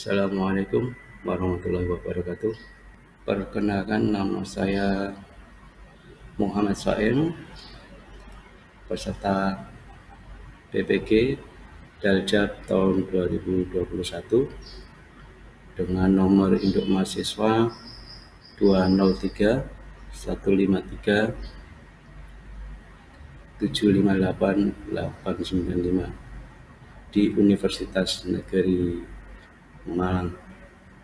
Assalamualaikum warahmatullahi wabarakatuh. Perkenalkan, nama saya Muhammad Saim, peserta PPG Daljab tahun 2021 dengan nomor induk mahasiswa 203 153 758 895 di Universitas Negeri Malang.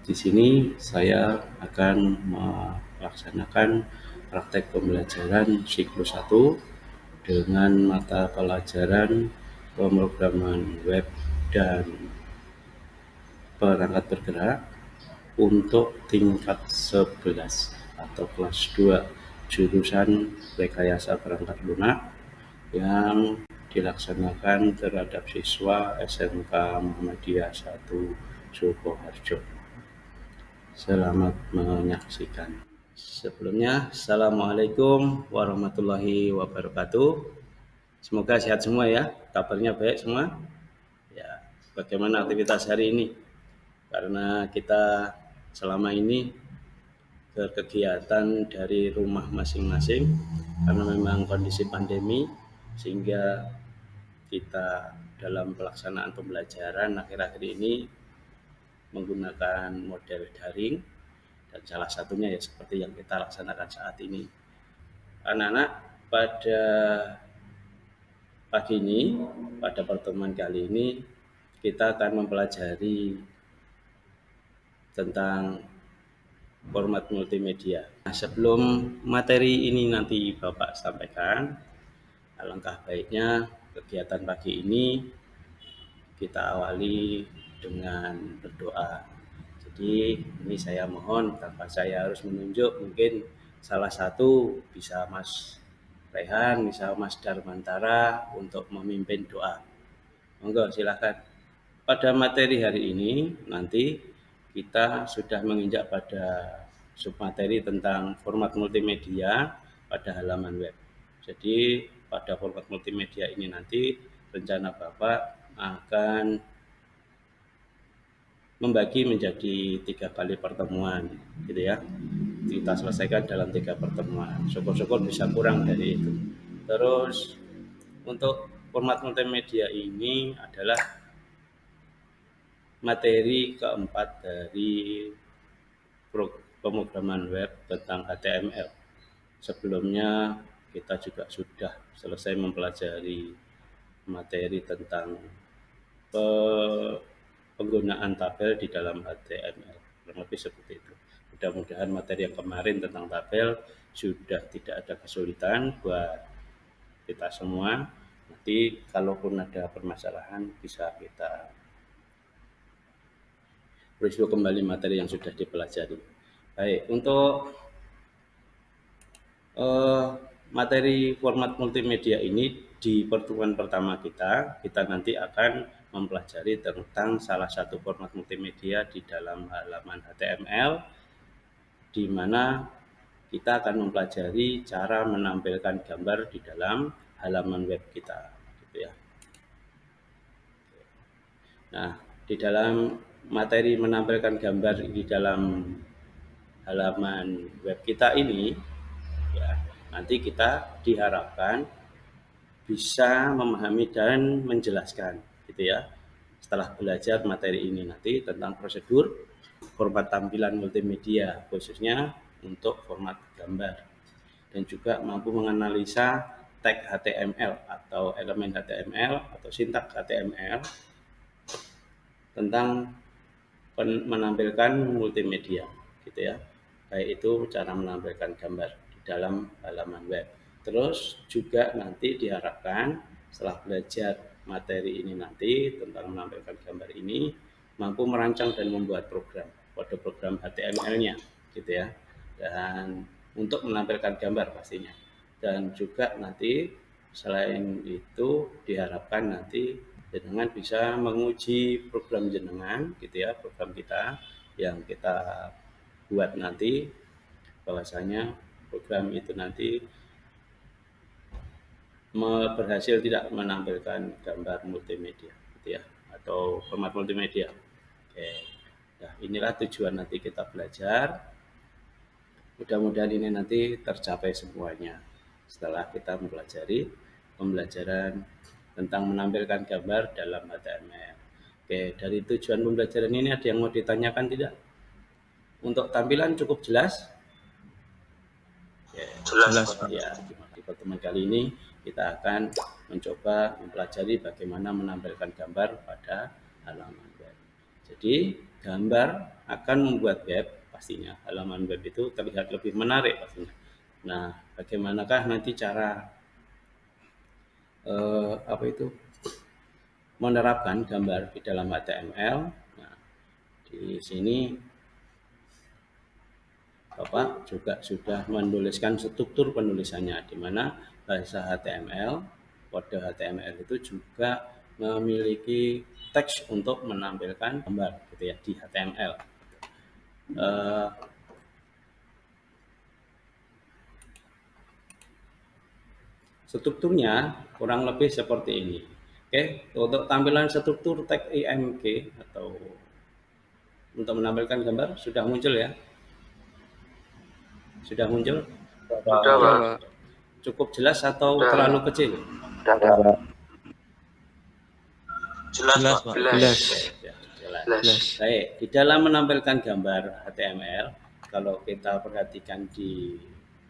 Di sini saya akan melaksanakan praktek pembelajaran siklus 1 dengan mata pelajaran pemrograman web dan perangkat bergerak untuk tingkat 11 atau kelas 2 jurusan rekayasa perangkat lunak yang dilaksanakan terhadap siswa SMK Muhammadiyah 1 Sukoharjo. Selamat menyaksikan. Sebelumnya, Assalamualaikum warahmatullahi wabarakatuh. Semoga sehat semua ya, kabarnya baik semua. Ya, bagaimana aktivitas hari ini? Karena kita selama ini berkegiatan dari rumah masing-masing karena memang kondisi pandemi, sehingga kita dalam pelaksanaan pembelajaran akhir-akhir ini menggunakan model daring, dan salah satunya ya seperti yang kita laksanakan saat ini. Anak-anak, pada pagi ini, pada pertemuan kali ini, kita akan mempelajari tentang format multimedia. Nah, sebelum materi ini nanti Bapak sampaikan, alangkah baiknya kegiatan pagi ini kita awali dengan berdoa. Jadi ini saya mohon, tanpa saya harus menunjuk, mungkin salah satu bisa Mas Rehan, bisa Mas Darmantara untuk memimpin doa. Monggo silakan. Pada materi hari ini nanti kita sudah menginjak pada submateri tentang format multimedia pada halaman web. Jadi pada format multimedia ini nanti rencana Bapak akan membagi menjadi 3 kali pertemuan, gitu ya. Kita selesaikan dalam 3 pertemuan. Syukur-syukur bisa kurang dari itu. Terus untuk format multimedia ini adalah materi keempat dari pemrograman web tentang HTML. Sebelumnya kita juga sudah selesai mempelajari materi tentang penggunaan tabel di dalam HTML, kurang lebih seperti itu. Mudah-mudahan materi yang kemarin tentang tabel sudah tidak ada kesulitan buat kita semua. Nanti kalaupun ada permasalahan bisa kita review kembali materi yang sudah dipelajari. Baik, untuk materi format multimedia ini di pertemuan pertama kita nanti akan mempelajari tentang salah satu format multimedia di dalam halaman HTML, di mana kita akan mempelajari cara menampilkan gambar di dalam halaman web kita, gitu ya. Nah, di dalam materi menampilkan gambar di dalam halaman web kita ini, ya, nanti kita diharapkan bisa memahami dan menjelaskan, gitu ya. Setelah belajar materi ini nanti tentang prosedur format tampilan multimedia, khususnya untuk format gambar, dan juga mampu menganalisa tag HTML atau elemen HTML atau sintaks HTML tentang menampilkan multimedia, gitu ya. Baik itu cara menampilkan gambar di dalam halaman web. Terus juga nanti diharapkan setelah belajar materi ini nanti tentang menampilkan gambar ini, mampu merancang dan membuat program, kode program HTML-nya, gitu ya. Dan untuk menampilkan gambar pastinya. Dan juga nanti selain itu diharapkan nanti jenengan bisa menguji program jenengan, gitu ya, program kita yang kita buat nanti, bahwasanya program itu nanti berhasil tidak menampilkan gambar multimedia, gitu ya, atau format multimedia. Oke. inilah tujuan nanti kita belajar. Mudah-mudahan ini nanti tercapai semuanya setelah kita mempelajari pembelajaran tentang menampilkan gambar dalam HTML. Oke, dari tujuan pembelajaran ini ada yang mau ditanyakan tidak? Untuk tampilan cukup jelas? Oke, Jelas, Pak. ya, di pertemuan kali ini kita akan mencoba mempelajari bagaimana menampilkan gambar pada halaman web. Jadi, gambar akan membuat web pastinya. Halaman web itu terlihat lebih menarik pastinya. Nah, bagaimanakah nanti cara menerapkan gambar di dalam HTML? Nah, di sini Bapak juga sudah menuliskan struktur penulisannya, di mana bahasa HTML, kode HTML itu juga memiliki teks untuk menampilkan gambar gitu ya di HTML. Strukturnya kurang lebih seperti ini. Oke, untuk tampilan struktur tag IMG atau untuk menampilkan gambar sudah muncul ya? Sudah muncul? Sudah, Pak. Cukup jelas atau terlalu kecil? Jelas, Pak. Jelas. Jelas. Baik, di dalam menampilkan gambar HTML, kalau kita perhatikan di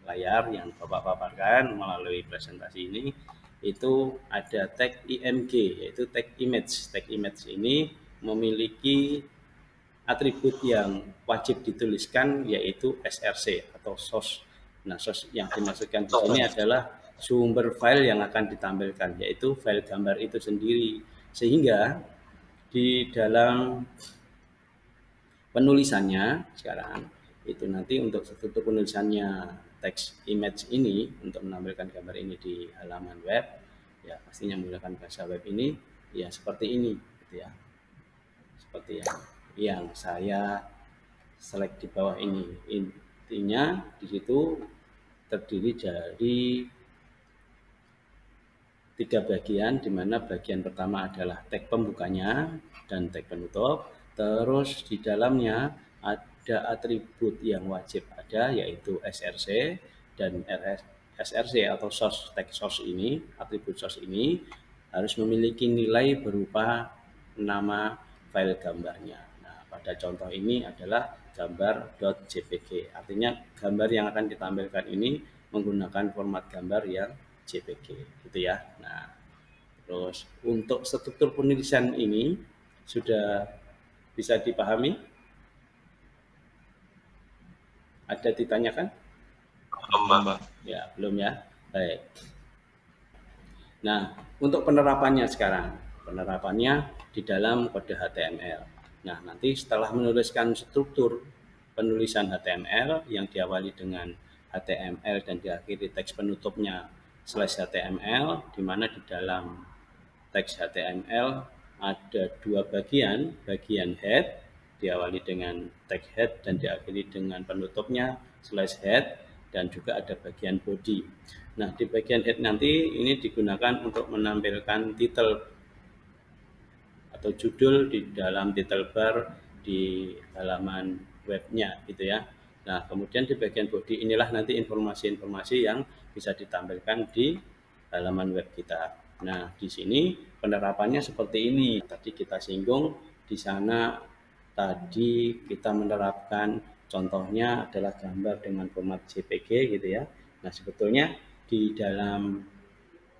layar yang Bapak paparkan melalui presentasi ini, itu ada tag IMG, yaitu tag image. Tag image ini memiliki atribut yang wajib dituliskan, yaitu src atau source. Nah, source yang dimaksudkan di sini adalah sumber file yang akan ditampilkan, yaitu file gambar itu sendiri. Sehingga di dalam penulisannya sekarang itu nanti untuk struktur penulisannya teks image ini untuk menampilkan gambar ini di halaman web, ya pastinya menggunakan bahasa web ini ya seperti ini gitu ya, seperti yang saya select di bawah ini. Intinya di situ terdiri dari 3 bagian, di mana bagian pertama adalah tag pembukanya dan tag penutup. Terus di dalamnya ada atribut yang wajib ada, yaitu src dan src atau source, tag source ini, atribut source ini harus memiliki nilai berupa nama file gambarnya. Nah, pada contoh ini adalah gambar.jpg, artinya gambar yang akan ditampilkan ini menggunakan format gambar yang JPG gitu ya. Nah, terus untuk struktur penulisan ini sudah bisa dipahami? Ada ditanyakan? Belum, Pak. Ya, belum ya. Baik. Nah, untuk penerapannya sekarang, penerapannya di dalam kode HTML. Nah, nanti setelah menuliskan struktur penulisan HTML yang diawali dengan HTML dan diakhiri teks penutupnya /HTML, di mana di dalam teks HTML ada 2 bagian, bagian head diawali dengan tag head dan diakhiri dengan penutupnya /head, dan juga ada bagian body. Nah, di bagian head nanti ini digunakan untuk menampilkan title atau judul di dalam title bar di halaman webnya gitu ya. Nah, kemudian di bagian body inilah nanti informasi-informasi yang bisa ditampilkan di halaman web kita. Nah, di sini penerapannya seperti ini. Tadi kita singgung di sana, tadi kita menerapkan contohnya adalah gambar dengan format JPG gitu ya. Nah, sebetulnya di dalam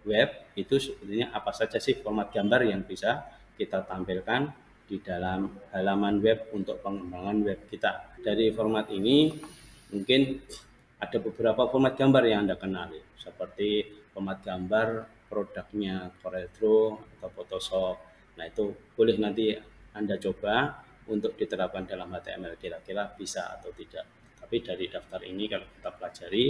web itu sebetulnya apa saja sih format gambar yang bisa kita tampilkan di dalam halaman web untuk pengembangan web kita. Dari format ini mungkin ada beberapa format gambar yang Anda kenali, seperti format gambar produknya CorelDRAW atau Photoshop. Nah, itu boleh nanti Anda coba untuk diterapkan dalam HTML, kira-kira bisa atau tidak. Tapi dari daftar ini kalau kita pelajari,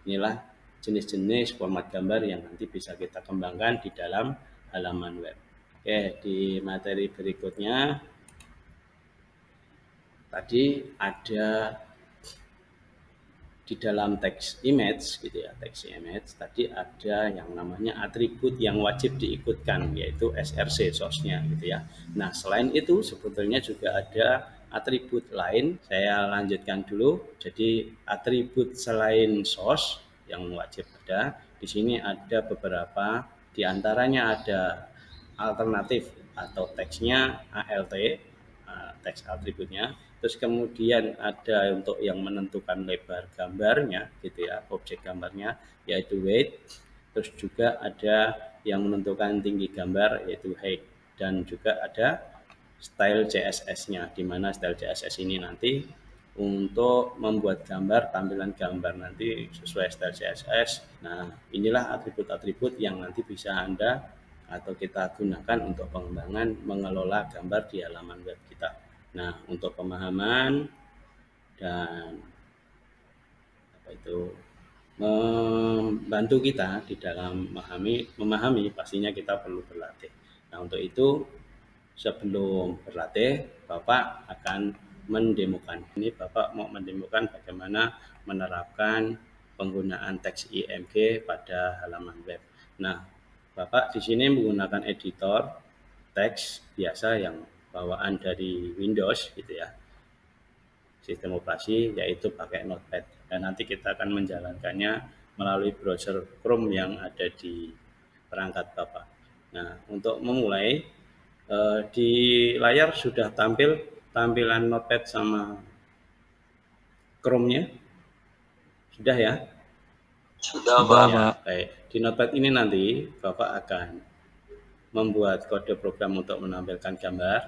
inilah jenis-jenis format gambar yang nanti bisa kita kembangkan di dalam halaman web. Oke, di materi berikutnya tadi ada di dalam teks image gitu ya, teks image tadi ada yang namanya atribut yang wajib diikutkan, yaitu src source-nya gitu ya. Nah, selain itu sebetulnya juga ada atribut lain saya lanjutkan dulu. Jadi atribut selain source yang wajib ada, di sini ada beberapa, di antaranya ada alternatif atau teksnya ALT, teks atributnya. Terus kemudian ada untuk yang menentukan lebar gambarnya gitu ya, objek gambarnya yaitu weight. Terus juga ada yang menentukan tinggi gambar yaitu height, dan juga ada style CSS-nya, di mana style CSS ini nanti untuk membuat gambar, tampilan gambar nanti sesuai style CSS. Nah, inilah atribut-atribut yang nanti bisa Anda atau kita gunakan untuk pengembangan mengelola gambar di halaman web kita. Nah, untuk pemahaman dan apa itu membantu kita di dalam memahami pastinya kita perlu berlatih. Nah, untuk itu sebelum berlatih, Bapak akan mendemokan. Ini Bapak mau mendemokan bagaimana menerapkan penggunaan teks IMG pada halaman web. Nah, Bapak di sini menggunakan editor teks biasa yang bawaan dari Windows gitu ya, sistem operasi, yaitu pakai Notepad. Dan nanti kita akan menjalankannya melalui browser Chrome yang ada di perangkat Bapak. Nah, untuk memulai, di layar sudah tampil tampilan Notepad sama Chrome-nya? Sudah ya? Sudah, Sudah, Pak. Ya, Pak. baik. Di Notepad ini nanti Bapak akan membuat kode program untuk menampilkan gambar.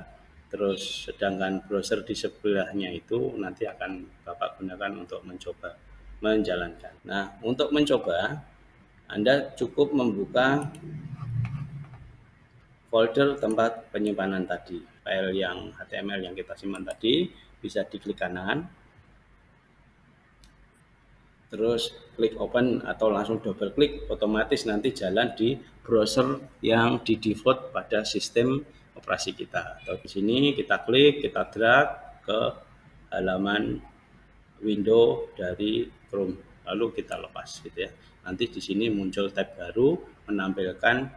Terus sedangkan browser di sebelahnya itu nanti akan Bapak gunakan untuk mencoba menjalankan. Nah, untuk mencoba Anda cukup membuka folder tempat penyimpanan tadi. File yang HTML yang kita simpan tadi bisa diklik kanan, terus klik open atau langsung double klik, otomatis nanti jalan di browser yang di default pada sistem operasi kita. Atau di sini kita klik, kita drag ke halaman window dari Chrome, lalu kita lepas gitu ya. Nanti di sini muncul tab baru menampilkan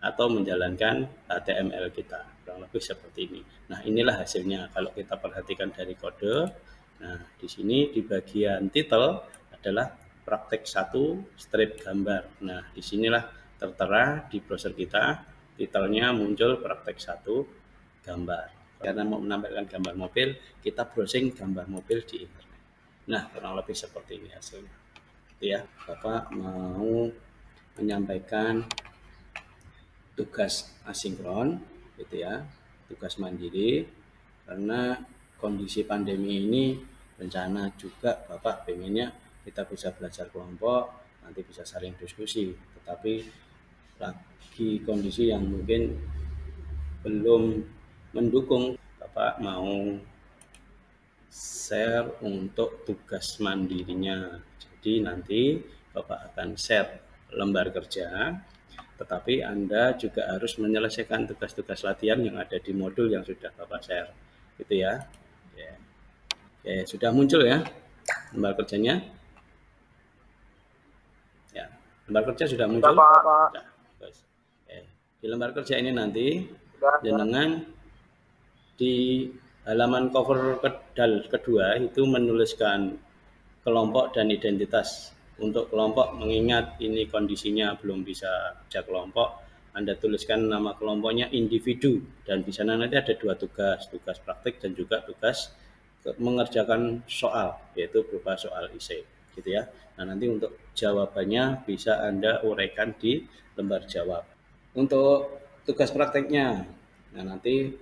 atau menjalankan HTML kita, kurang lebih seperti ini. Nah, inilah hasilnya kalau kita perhatikan dari kode. Nah, di sini di bagian title adalah praktek 1 strip gambar. Nah, disinilah tertera di browser kita, titelnya muncul praktek 1 gambar. Karena mau menampilkan gambar mobil, kita browsing gambar mobil di internet. Nah, kurang lebih seperti ini hasilnya. Itu ya, Bapak mau menyampaikan tugas asinkron gitu ya, tugas mandiri, karena kondisi pandemi ini rencana juga Bapak pengennya kita bisa belajar kelompok, nanti bisa saling diskusi, tetapi lagi kondisi yang mungkin belum mendukung. Bapak mau share untuk tugas mandirinya, jadi nanti Bapak akan share lembar kerja, tetapi Anda juga harus menyelesaikan tugas-tugas latihan yang ada di modul yang sudah Bapak share. Gitu ya. Oke, sudah muncul ya lembar kerjanya? Ya, lembar kerja sudah muncul? Sudah. Oke. Di lembar kerja ini nanti jenengan di halaman cover kedua itu menuliskan kelompok dan identitas. Untuk kelompok, mengingat ini kondisinya belum bisa kerja kelompok, Anda tuliskan nama kelompoknya individu, dan di sana nanti ada 2 tugas, tugas praktik dan juga tugas mengerjakan soal, yaitu berupa soal esai, gitu ya. Nah, nanti untuk jawabannya bisa Anda uraikan di lembar jawab. Untuk tugas prakteknya, nah nanti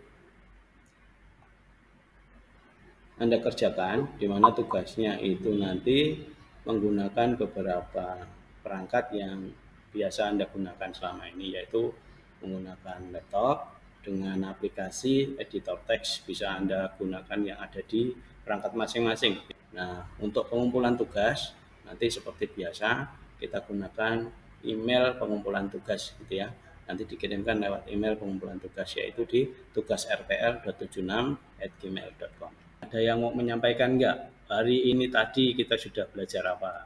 Anda kerjakan, di mana tugasnya itu nanti menggunakan beberapa perangkat yang biasa Anda gunakan selama ini, yaitu menggunakan laptop dengan aplikasi editor teks, bisa Anda gunakan yang ada di perangkat masing-masing. Nah, untuk pengumpulan tugas nanti seperti biasa kita gunakan email pengumpulan tugas gitu ya. Nanti dikirimkan lewat email pengumpulan tugas, yaitu di tugasrpl.76@gmail.com. Ada yang mau menyampaikan enggak? Hari ini tadi kita sudah belajar apa?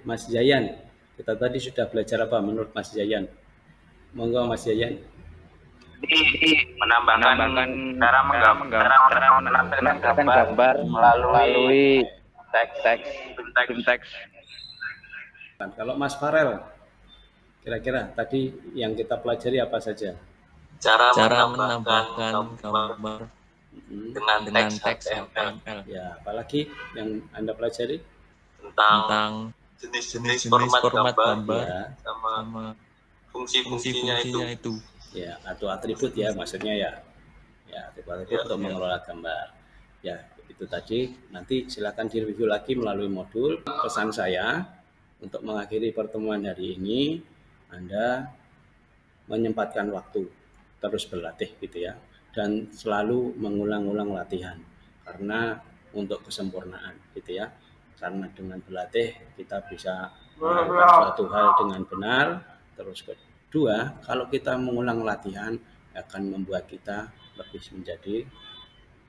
Mas Jayan, kita tadi sudah belajar apa menurut Mas Jayan? Monggo Mas Jayan. menambahkan cara menampilkan gambar melalui teks teks. Kalau Mas Farel, kira-kira tadi yang kita pelajari apa saja? Cara menambahkan gambar dengan teks HTML. Ya, apalagi yang Anda pelajari? Tentang jenis-jenis format gambar Ya, sama fungsi-fungsinya itu. ya, atau atribut ya maksudnya ya. Ya, atribut untuk mengelola gambar. Ya, itu tadi. Nanti silakan direview lagi melalui modul. Pesan saya untuk mengakhiri pertemuan hari ini, Anda menyempatkan waktu terus berlatih gitu ya, dan selalu mengulang-ulang latihan karena untuk kesempurnaan gitu ya, karena dengan berlatih kita bisa melakukan suatu hal dengan benar. Terus kedua, kalau kita mengulang latihan akan membuat kita lebih menjadi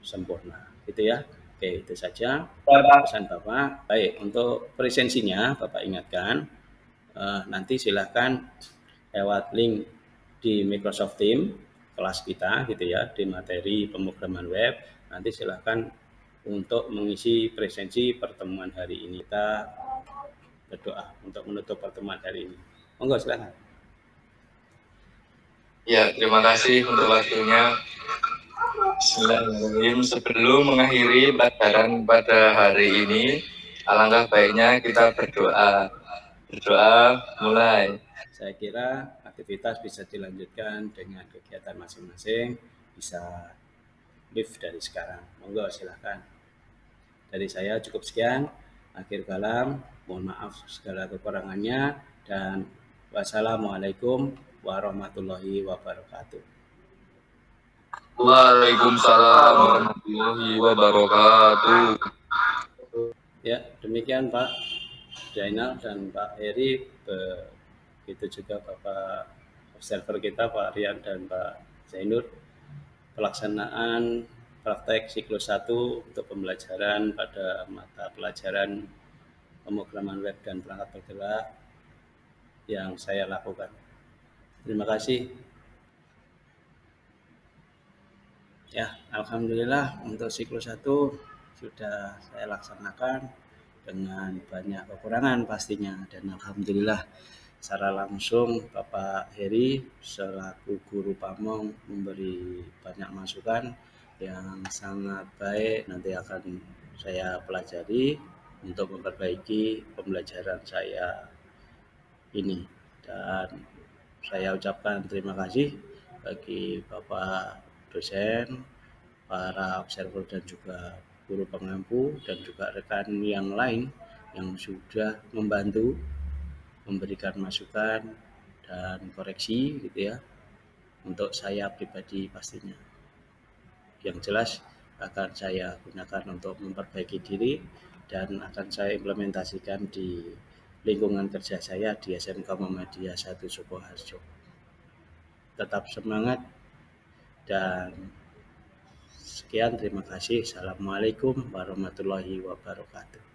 sempurna gitu ya. Oke, itu saja pesan Bapak. Baik, untuk presensinya Bapak ingatkan, nanti silahkan lewat link di Microsoft Teams kelas kita gitu ya, di materi pemrograman web. Nanti silahkan untuk mengisi presensi pertemuan hari ini. Kita berdoa untuk menutup pertemuan hari ini. Monggo silahkan. Ya, terima kasih untuk waktunya. Bismillahirrahmanirrahim. Sebelum mengakhiri pelajaran pada hari ini, alangkah baiknya kita berdoa. Berdoa mulai. Saya kira aktivitas bisa dilanjutkan dengan kegiatan masing-masing, bisa live dari sekarang. Monggo silahkan. Dari saya cukup sekian. Akhir kalam, mohon maaf segala kekurangannya, dan wassalamualaikum warahmatullahi wabarakatuh. Waalaikumsalam warahmatullahi wabarakatuh. Ya, demikian Pak Jainal dan Pak Heri, begitu juga Bapak observer kita Pak Rian dan Pak Zainur, pelaksanaan praktek siklus 1 untuk pembelajaran pada mata pelajaran pemrograman web dan perangkat bergerak yang saya lakukan. Terima kasih. Ya, alhamdulillah untuk siklus 1 sudah saya laksanakan dengan banyak kekurangan pastinya, dan alhamdulillah secara langsung Bapak Heri selaku guru pamong memberi banyak masukan yang sangat baik, nanti akan saya pelajari untuk memperbaiki pembelajaran saya ini. Dan saya ucapkan terima kasih bagi Bapak dosen, para observer dan juga guru pengampu, dan juga rekan yang lain yang sudah membantu memberikan masukan dan koreksi gitu ya, untuk saya pribadi pastinya. Yang jelas akan saya gunakan untuk memperbaiki diri dan akan saya implementasikan di lingkungan kerja saya di SMK Muhammadiyah 1 Sukoharjo. Tetap semangat dan sekian, terima kasih. Assalamualaikum warahmatullahi wabarakatuh.